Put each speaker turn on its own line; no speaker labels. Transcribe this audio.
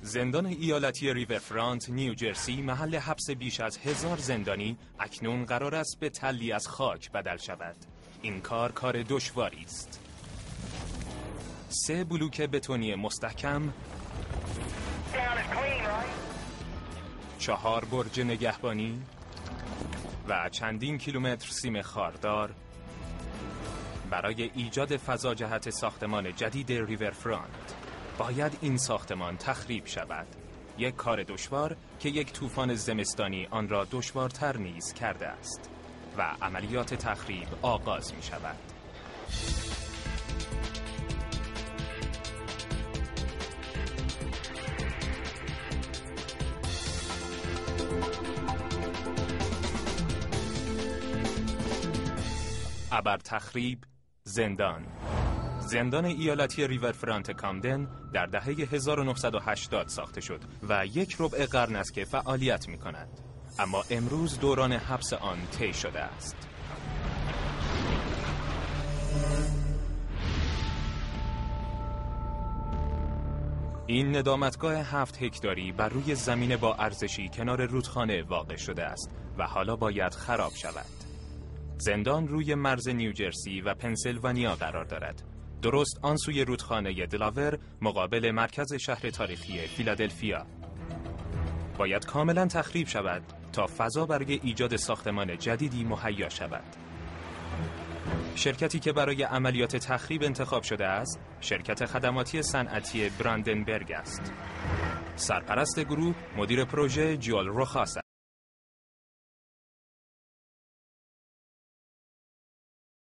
زندان ایالتی ریورفرانت نیوجرسی محل حبس بیش از 1000 زندانی اکنون قرار است به تلی از خاک بدل شود. این کار دشواری است. 3 بلوک بتونی مستحکم، 4 برج نگهبانی و چندین کیلومتر سیم خاردار برای ایجاد فضا جهت ساختمان جدید ریورفرانت. باید این ساختمان تخریب شود. یک کار دشوار که یک طوفان زمستانی آن را دشوارتر نیز کرده است و عملیات تخریب آغاز می شود. ابر تخریب زندان ایالتی ریورفرانت کامدن در دهه 1980 ساخته شد و 1/4 قرن است که فعالیت می کند. اما امروز دوران حبس آن طی شده است. این ندامتگاه 7 هکتاری بر روی زمین با ارزشی کنار رودخانه واقع شده است و حالا باید خراب شود. زندان روی مرز نیوجرسی و پنسیلوانیا قرار دارد. درست آن سوی رودخانه دلاور مقابل مرکز شهر تاریخی فیلادلفیا. باید کاملا تخریب شود تا فضا برای ایجاد ساختمان جدیدی مهیا شود. شرکتی که برای عملیات تخریب انتخاب شده است، شرکت خدماتی صنعتی براندنبرگ است. سرپرست گروه مدیر پروژه جول روخاس